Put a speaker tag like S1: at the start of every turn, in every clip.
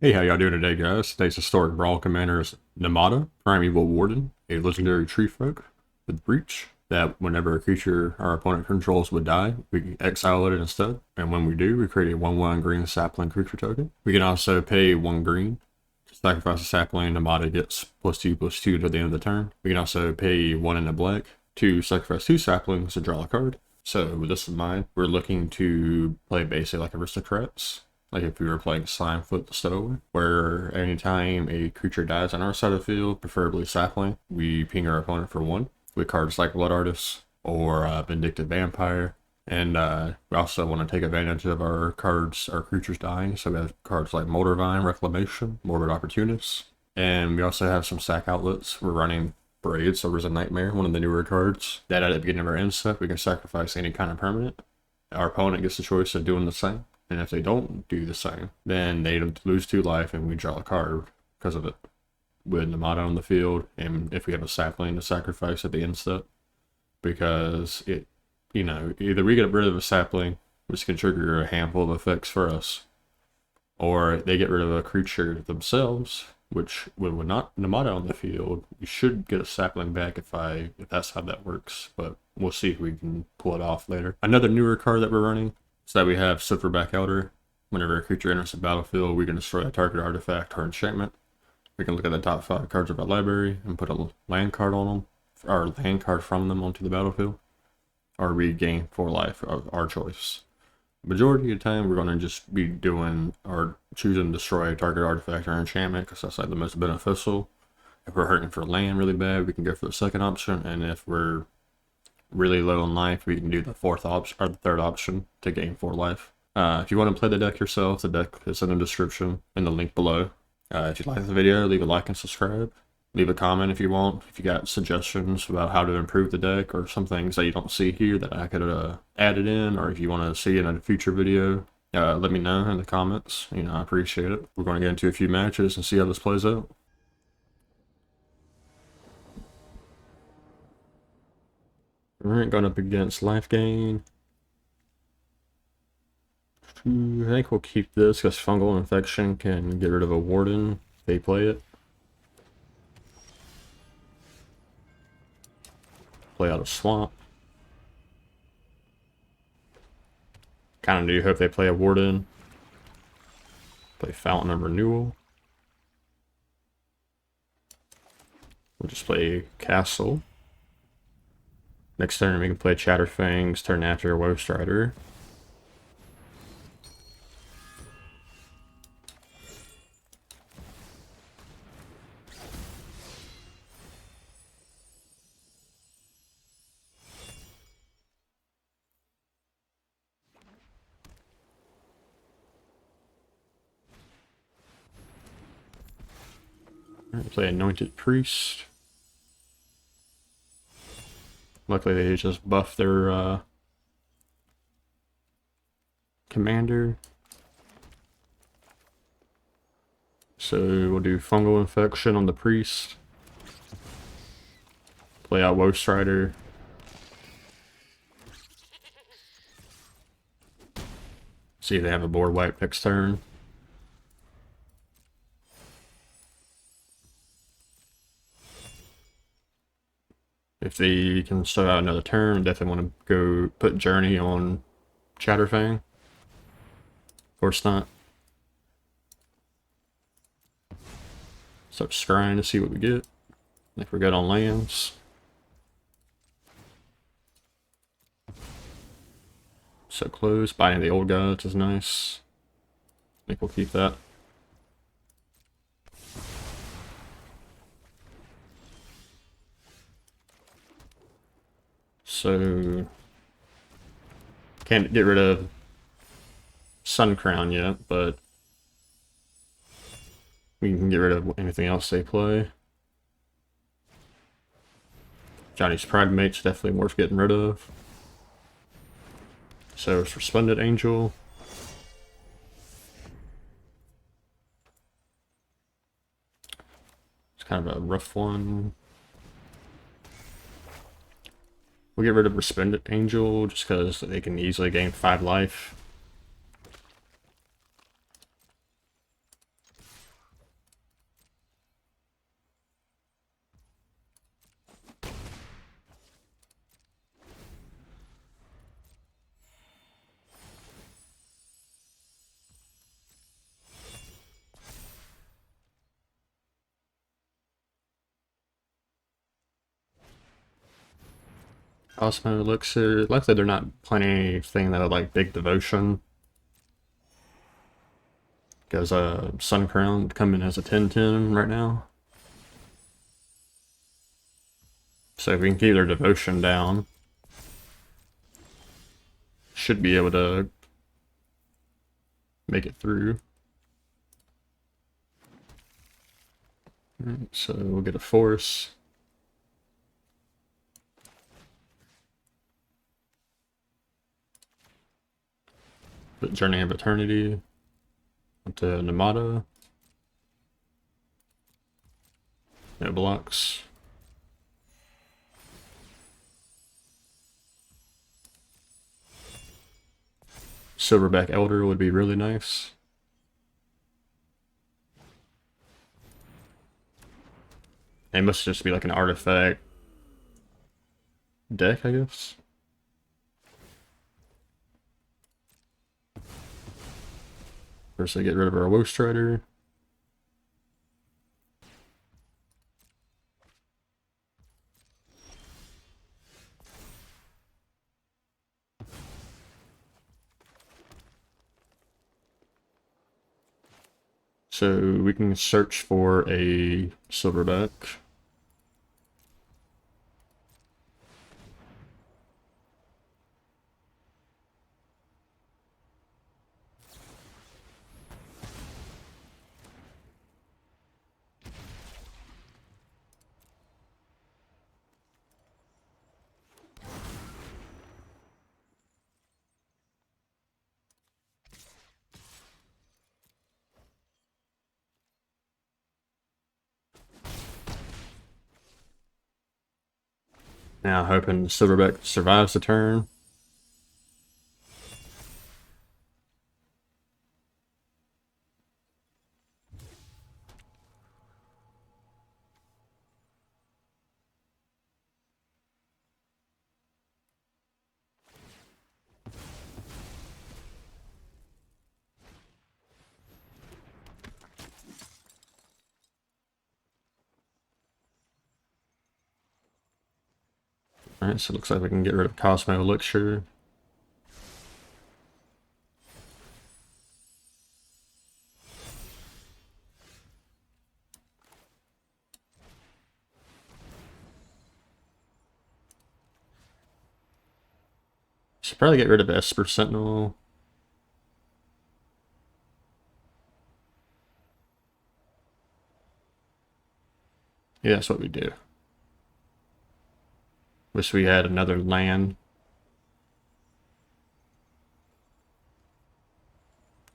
S1: Hey, how y'all doing today, guys? Today's historic Brawl commander is Nemata, Primeval Warden, a legendary tree folk with Breach, that whenever a creature our opponent controls would die, we can exile it instead. And when we do, we create a 1/1 green sapling creature token. We can also pay 1 green to sacrifice a sapling. Nemata gets +2/+2 to the end of the turn. We can also pay 1 in the black to sacrifice 2 saplings to draw a card. So with this in mind, we're looking to play basically like aristocrats. Like if we were playing Slimefoot the Stowaway, where anytime a creature dies on our side of the field, preferably sapling, we ping our opponent for 1 with cards like Blood Artist or Vindictive Vampire. And we also want to take advantage of our creatures dying. So we have cards like Moldervine, Reclamation, Morbid Opportunist. And we also have some sack outlets. We're running Braid, so there's a Nightmare, one of the newer cards. That at the beginning of our end step, we can sacrifice any kind of permanent. Our opponent gets the choice of doing the same. And if they don't do the same, then they lose 2 life and we draw a card because of it. With Nemata on the field, and if we have a sapling to sacrifice at the end step, because either we get rid of a sapling, which can trigger a handful of effects for us, or they get rid of a creature themselves, which with not Nemata on the field, we should get a sapling back if that's how that works, but we'll see if we can pull it off later. Another newer card that we're running is that we have Silverback Elder. Whenever a creature enters the battlefield, we can destroy a target artifact or enchantment. We can look at the top 5 cards of our library and put a land card on them, or land card from them onto the battlefield, or we gain 4 life of our choice. Majority of the time, we're going to just be doing or choosing to destroy a target artifact or enchantment because that's like the most beneficial. If we're hurting for land really bad, we can go for the second option, and if we're really low in life, we can do the fourth option or the third option to gain 4 life. If you want to play the deck yourself, the deck is in the description and the link below. If you like the video, leave a like and subscribe. Leave a comment if you want. If you got suggestions about how to improve the deck or some things that you don't see here that I could add it in, or if you want to see it in a future video, let me know in the comments. I appreciate it. We're going to get into a few matches and see how this plays out. Alright, going up against Life Gain. I think we'll keep this because Fungal Infection can get rid of a Warden if they play it. Play out a Swamp. Kind of do hope they play a Warden. Play Fountain of Renewal. We'll just play Castle. Next turn we can play Chatterfangs, turn after Woe Strider. Play Anointed Priest. Luckily they just buffed their commander. So we'll do Fungal Infection on the Priest. Play out Woe Strider. See if they have a board wipe next turn. If they can start out another turn, definitely want to go put Journey on Chatterfang. Of course not. Start scrying to see what we get. If we're good on lands. So close. Binding the Old Gods is nice. I think we'll keep that. So can't get rid of Sun Crown yet, but we can get rid of anything else they play. Johnny's Primate's definitely worth getting rid of. So it's Resplendent Angel. It's kind of a rough one. We'll get rid of Resplendent Angel just because they can easily gain 5 life. Cosmo Elixir. Likely they're not planning anything that would like big devotion. Because Sun Crown coming as a 10/10 right now. So if we can keep their devotion down, should be able to make it through. Alright, so we'll get a force. Put Journey of Eternity onto Nemata. No blocks. Silverback Elder would be really nice. It must just be like an artifact deck, I guess. First, I get rid of our Woe Strider. So we can search for a Silverback. Now hoping Silverback survives the turn. Alright, so it looks like we can get rid of Cosmo Elixir. Should probably get rid of Esper Sentinel. Yeah, that's what we do. Wish we had another land.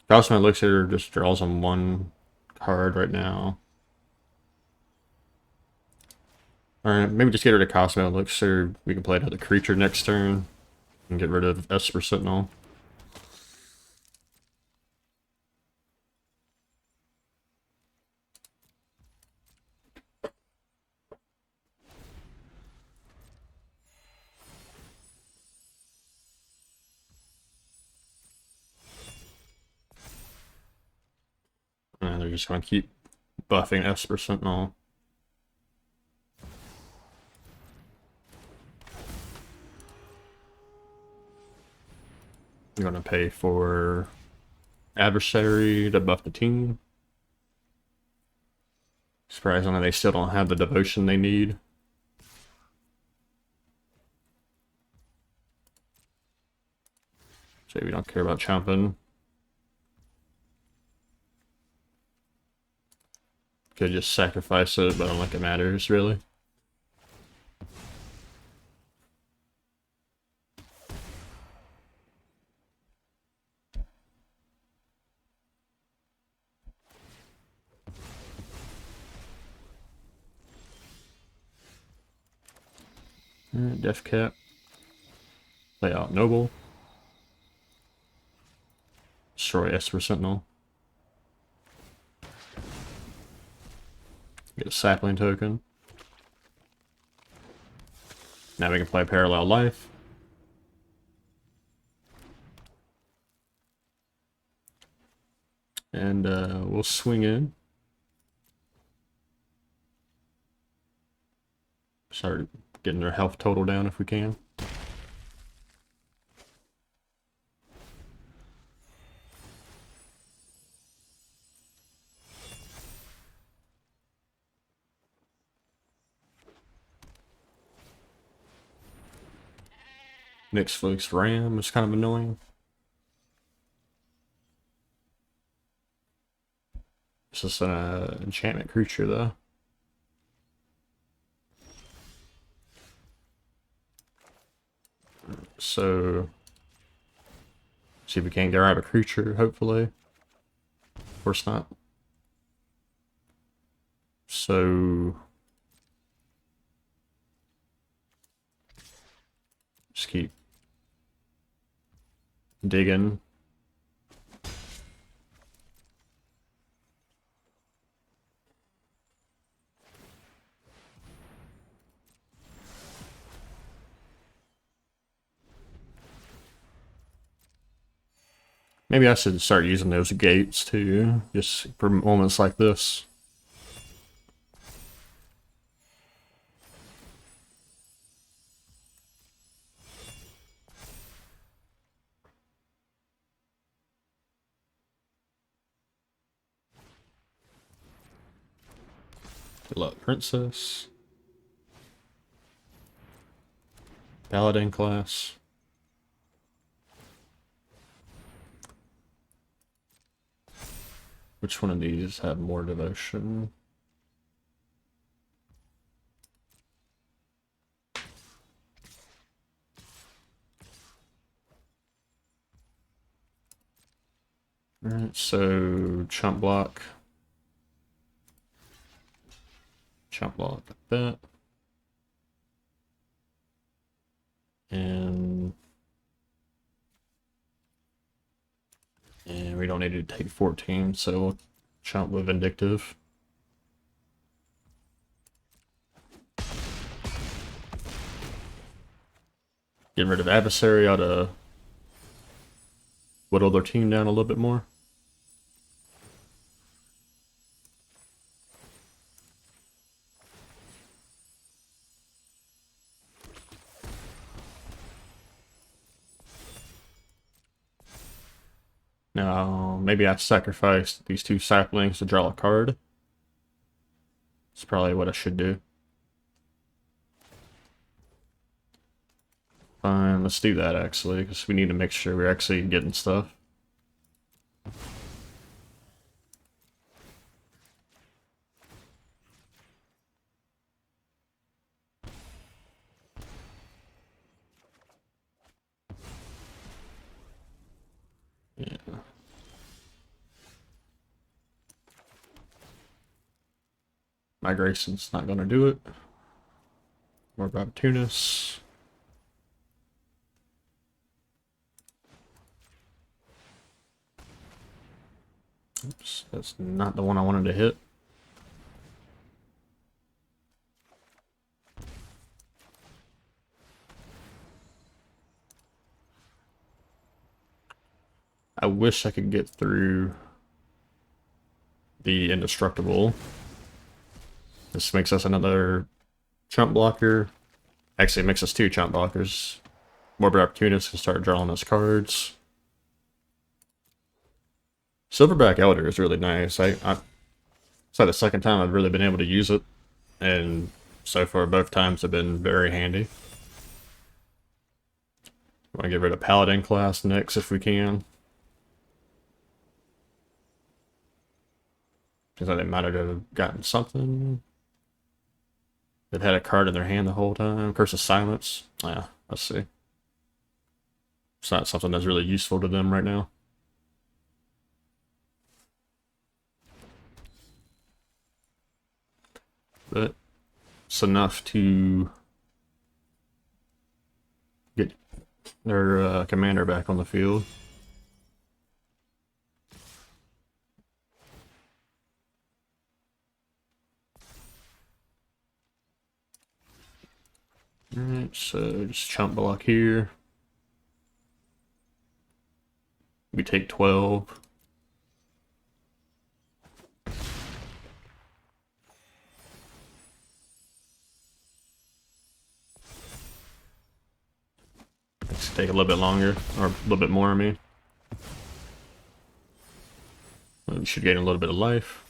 S1: Cosmo Elixir just draws on one card right now. Alright, maybe just get rid of Cosmo Elixir. We can play another creature next turn. And get rid of Esper Sentinel. And they're just going to keep buffing Esper Sentinel. I'm going to pay for Adversary to buff the team. Surprisingly, they still don't have the devotion they need. So we don't care about chomping. Could just sacrifice it, but I don't think it matters, really. Alright, Death Cap. Play out Noble. Destroy Esper Sentinel. Get a sapling token. Now we can play Parallel Life. And we'll swing in. Start getting their health total down if we can. Next Flick's Ram is kind of annoying. It's just an enchantment creature though. So, see if we can't grab a creature, hopefully. Of course not. So, just keep digging. Maybe I should start using those gates too, just for moments like this. Good luck, Princess. Paladin class. Which one of these have more devotion? Alright, so chump block. Chump block like that. And we don't need to take 14, so we'll chump with Vindictive. Getting rid of Adversary ought to whittle their team down a little bit more. Now, maybe I sacrificed these 2 saplings to draw a card. That's probably what I should do. Fine, let's do that actually, because we need to make sure we're actually getting stuff. Yeah. Migration's not going to do it. More Opportunist. Oops, that's not the one I wanted to hit. I wish I could get through the Indestructible. This makes us another chump blocker. Actually, it makes us 2 chump blockers. Morbid Opportunist can start drawing us cards. Silverback Elder is really nice. It's like the second time I've really been able to use it, and so far both times have been very handy. Want to get rid of Paladin class next if we can. Seems like they might have gotten something. They've had a card in their hand the whole time. Curse of Silence. Yeah, let's see. It's not something that's really useful to them right now. But it's enough to get their commander back on the field. Alright, so just chump block here. We take 12. Let's take a little bit longer, or a little bit more, I mean. We should gain a little bit of life.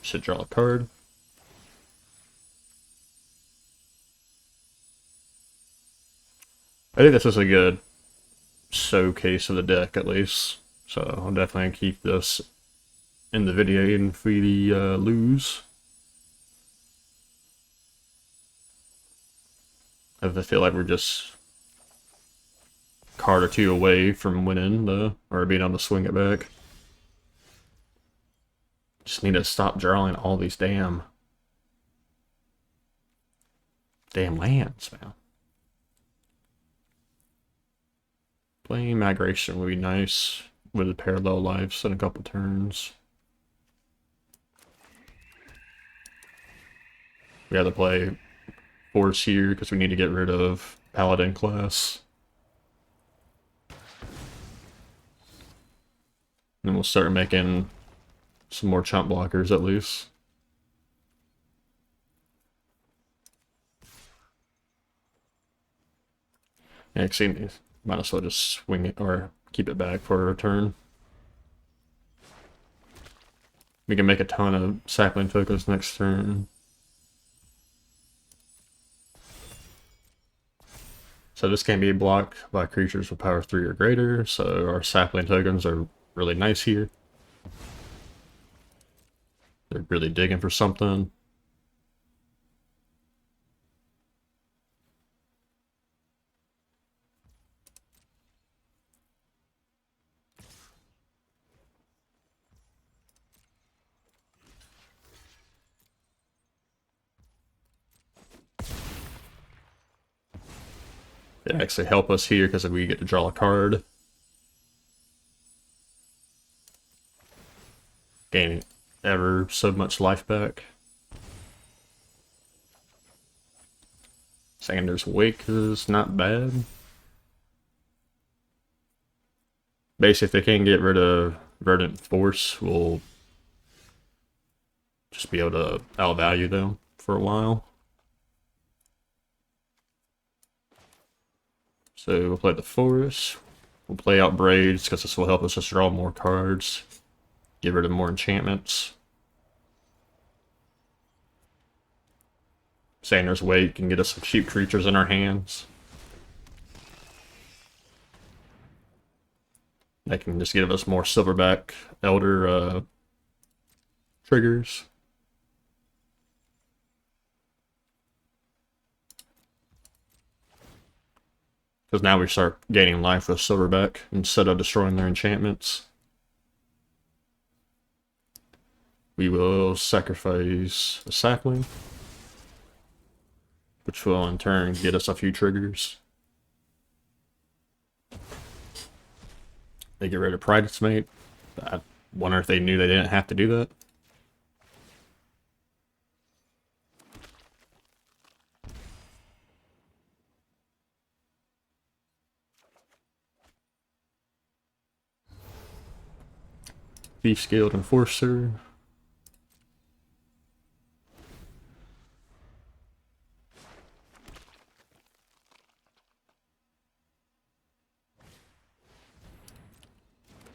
S1: Should draw a card. I think this is a good showcase of the deck, at least. So I'll definitely keep this in the video even if we lose. I feel like we're just a card or two away from winning, though, or being able to swing it back. Just need to stop drawing all these damn lands, man. Playing Migration would be nice with the Parallel Lives in a couple turns. We have to play Force here because we need to get rid of Paladin class. And we'll start making some more chump blockers at least. Yeah, actually, might as well just swing it or keep it back for a return. We can make a ton of sapling tokens next turn. So this can be blocked by creatures with power 3 or greater, so our sapling tokens are really nice here. They're really digging for something. They actually help us here because we get to draw a card. Gaining ever so much life back. Sanders Wake is not bad. Basically, if they can't get rid of Verdant Force, we'll just be able to outvalue them for a while. So we'll play the Forest. We'll play out Braids because this will help us just draw more cards. Get rid of more enchantments. Sanders Wake can get us some cheap creatures in our hands. They can just give us more Silverback Elder triggers. Because now we start gaining life with Silverback instead of destroying their enchantments. We will sacrifice a sapling, which will in turn get us a few triggers. They get rid of Pride's Mate. I wonder if they knew they didn't have to do that. Thief Scaled Enforcer.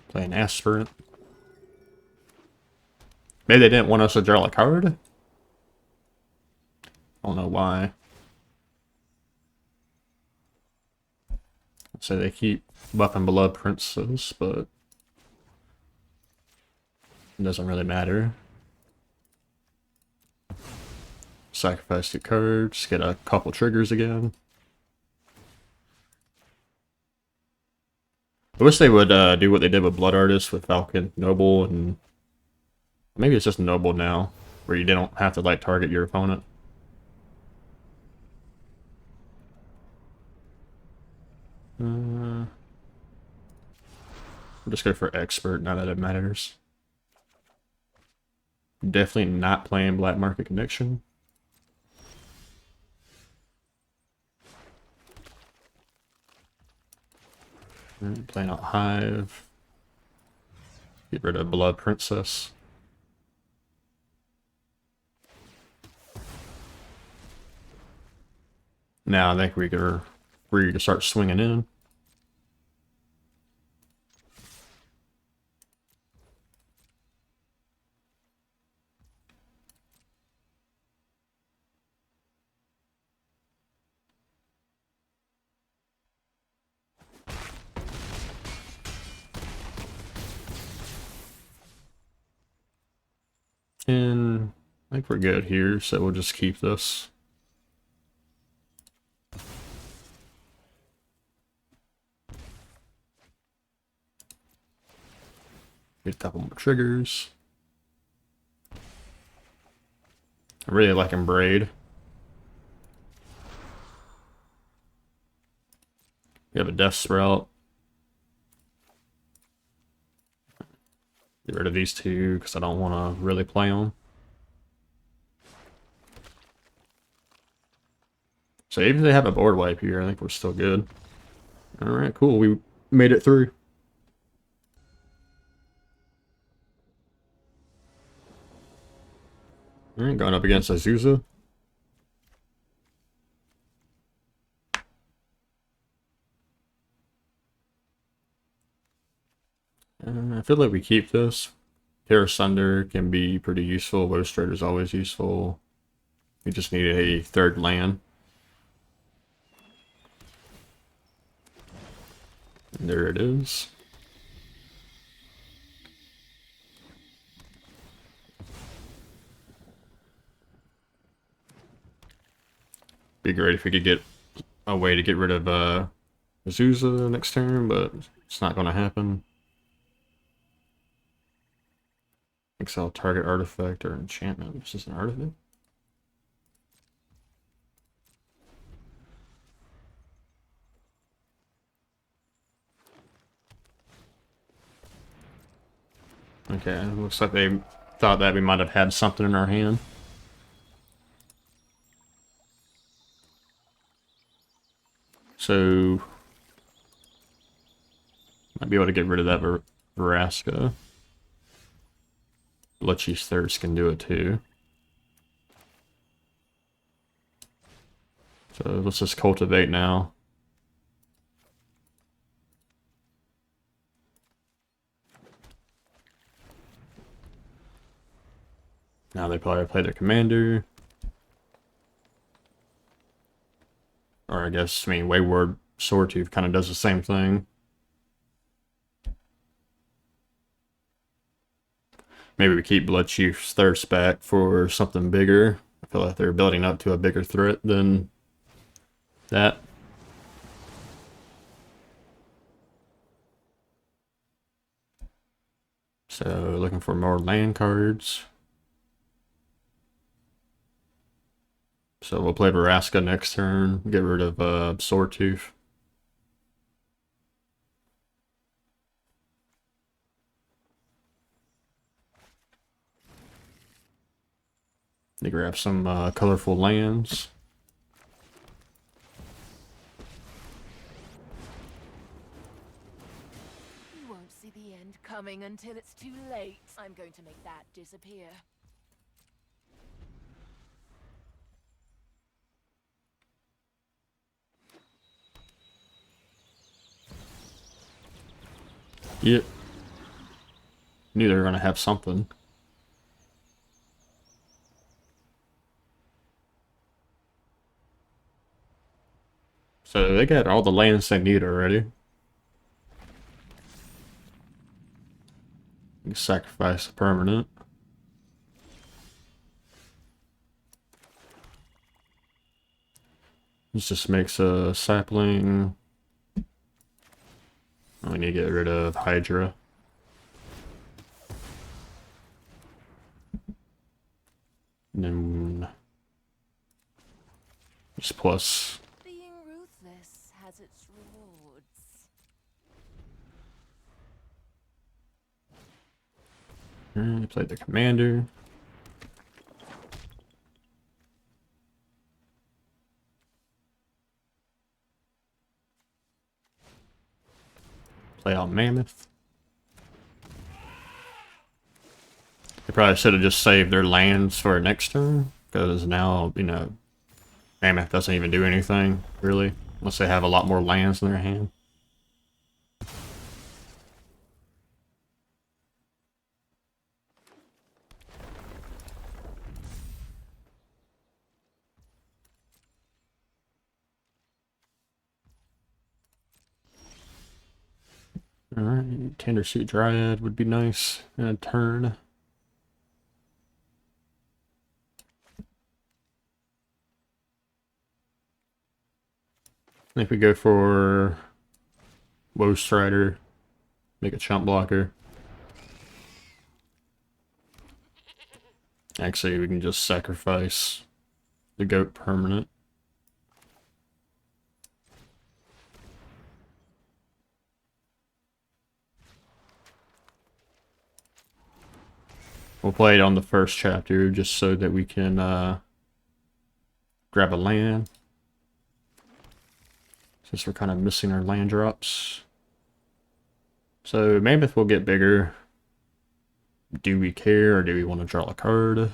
S1: Playing Aspirant. Maybe they didn't want us to draw a card? I don't know why. So they keep buffing Blood Princess, but it doesn't really matter. Sacrifice 2 cards, get a couple triggers again. I wish they would do what they did with Blood Artist with Falcon, Noble, and maybe it's just Noble now, where you don't have to like target your opponent. We'll just go for Expert, now that it matters. Definitely not playing Black Market Connection. Playing out Hive. Get rid of Blood Princess. Now I think we're free to start swinging in. 10. I think we're good here, so we'll just keep this. Get a couple more triggers. I really like him Braid. We have a Death Sprout. Get rid of these two because I don't want to really play them. So even if they have a board wipe here, I think we're still good. Alright, cool. We made it through. Alright, going up against Azusa. I feel like we keep this. Terra Sunder can be pretty useful. Woe Strider is always useful. We just need a third land. And there it is. Be great if we could get a way to get rid of Azusa next turn, but it's not going to happen. Exile target artifact or enchantment. Is this an artifact? Okay, looks like they thought that we might have had something in our hand. So, might be able to get rid of that Veraska. Bloodchief's Thirst can do it too. So let's just cultivate now. Now they probably play their commander. Or I guess, Wayward Swordtooth kind of does the same thing. Maybe we keep Bloodchief's Thirst back for something bigger. I feel like they're building up to a bigger threat than that. So looking for more land cards. So we'll play Veraska next turn, get rid of Swordtooth. They grab some colorful lands.
S2: You won't see the end coming until it's too late. I'm going to make that disappear.
S1: Yep. Knew they were gonna have something. So they got all the lands they need already. You sacrifice a permanent. This just makes a sapling. We need to get rid of Hydra. And then just plus.
S2: Being ruthless has its rewards.
S1: Alright, play the commander. Play out Mammoth. They probably should have just saved their lands for next turn, because now, Mammoth doesn't even do anything, really, unless they have a lot more lands in their hand. Alright, Tender Suit Dryad would be nice in a turn. I think we go for Woe Strider, make a chump blocker. Actually, we can just sacrifice the goat permanent. We'll play it on the first chapter just so that we can grab a land. Since we're kind of missing our land drops. So Mammoth will get bigger. Do we care or do we want to draw a card?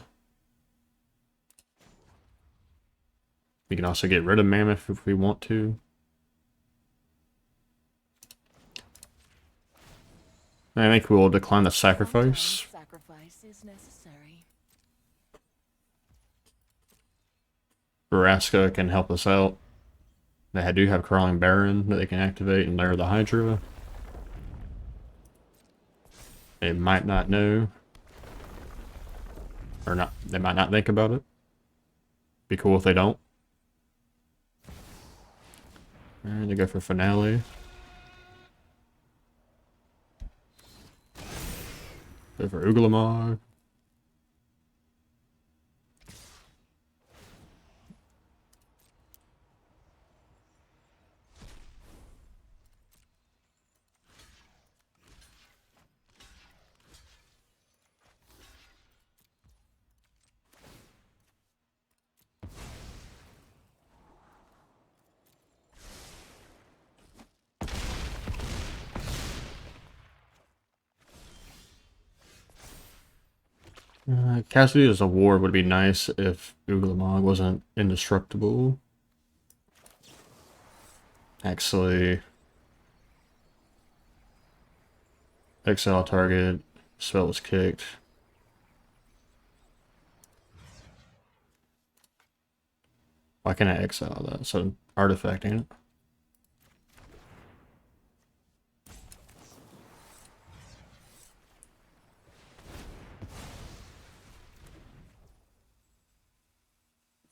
S1: We can also get rid of Mammoth if we want to. I think we'll decline the sacrifice.
S2: Sacrifice is necessary.
S1: Baraska can help us out. They do have Crawling Baron that they can activate and lair the Hydra. They might not know. Or not. They might not think about it. Be cool if they don't. And they go for Finale. Go for Uglamog. Cassidy as a ward would be nice if Uglamog wasn't indestructible. Actually, exile target, spell was kicked. Why can't I exile that? It's an artifact, ain't it?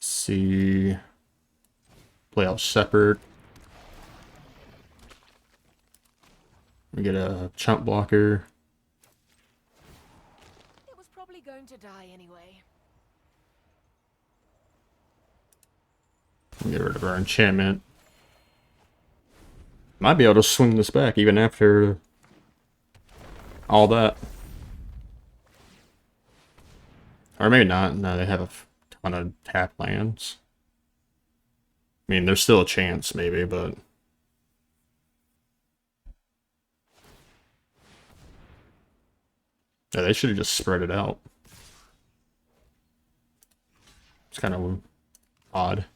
S1: See, play out separate. We get a chump blocker.
S2: It was probably going to die anyway.
S1: Get rid of our enchantment. Might be able to swing this back even after all that. Or maybe not. No, they have a ton of tap lands. I mean, there's still a chance, maybe, but... Yeah, they should have just spread it out. It's kind of odd.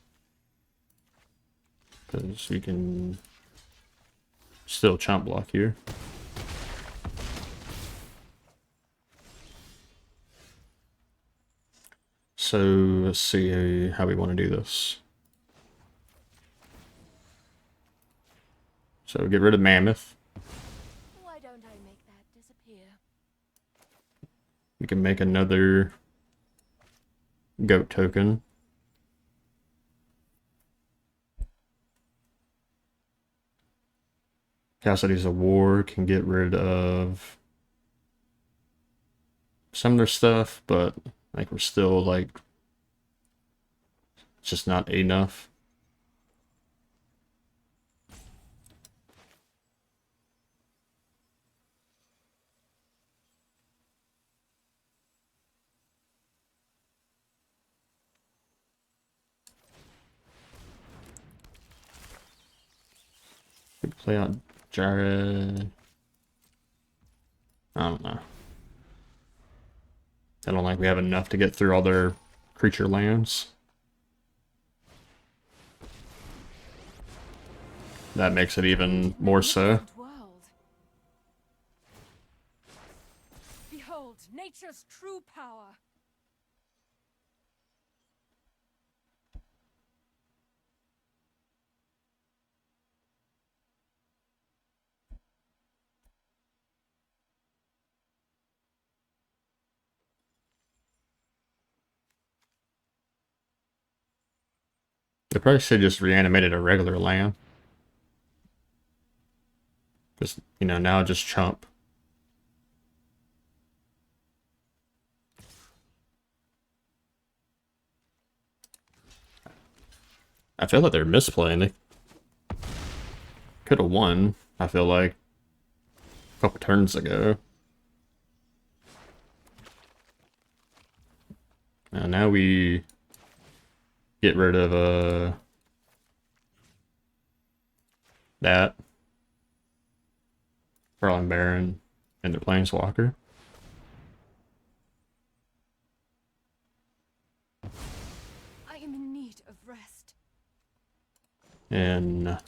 S1: Because we can still chomp block here. So let's see how we want to do this. So get rid of Mammoth.
S2: Why don't I make that disappear?
S1: We can make another goat token. Cassidy's a war can get rid of some of their stuff, but like we're still like it's just not enough. We could play out Jared. I don't know. I don't think we have enough to get through all their creature lands. That makes it even more so.
S2: World. Behold nature's true power.
S1: They probably should just reanimated a regular land. Because, you know, now just chump. I feel like they're misplaying. They could have won, I feel like, a couple turns ago. Now we get rid of that. Brawl Baron and their Planeswalker.
S2: I am in need of rest.
S1: And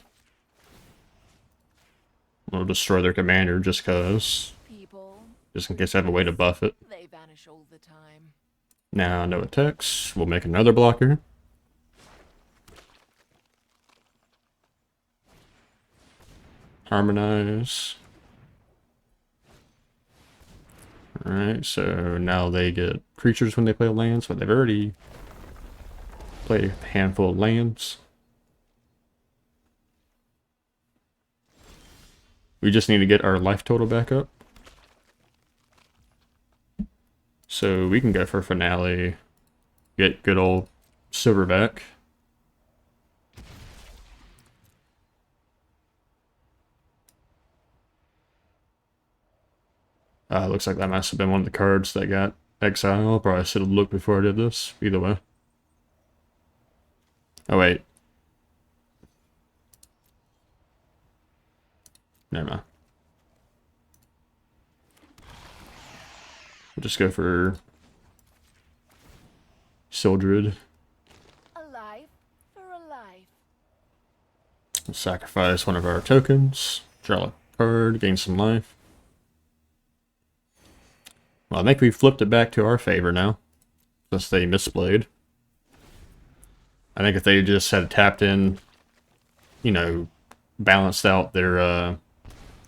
S1: we'll destroy their commander just cause.
S2: People,
S1: Just in case I have a way to buff it.
S2: they vanish all the time.
S1: Now, no attacks. We'll make another blocker. Harmonize. Alright, so now they get creatures when they play lands, but they've already played a handful of lands. We just need to get our life total back up. So we can go for finale. Get good old Silverback. Looks like that must have been one of the cards that got exiled. Probably should have looked before I did this. Either way. Oh, wait. Never mind. We'll just go for Sildred.
S2: A life for a life.
S1: We'll sacrifice one of our tokens. Draw a card. Gain some life. Well, I think we flipped it back to our favor now. Since they misplayed. I think if they just had tapped in, you know, balanced out their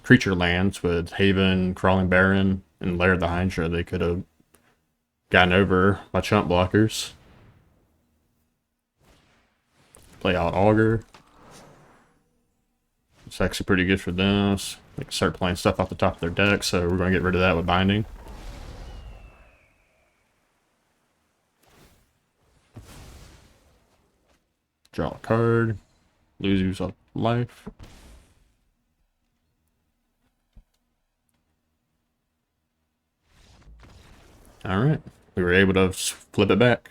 S1: creature lands with Haven, Crawling Baron, and Lair of the Hydra, they could have gotten over my chump blockers. Play out Augur. It's actually pretty good for them. They can start playing stuff off the top of their deck, so we're going to get rid of that with Binding. Draw a card. Lose a life. Alright. We were able to flip it back.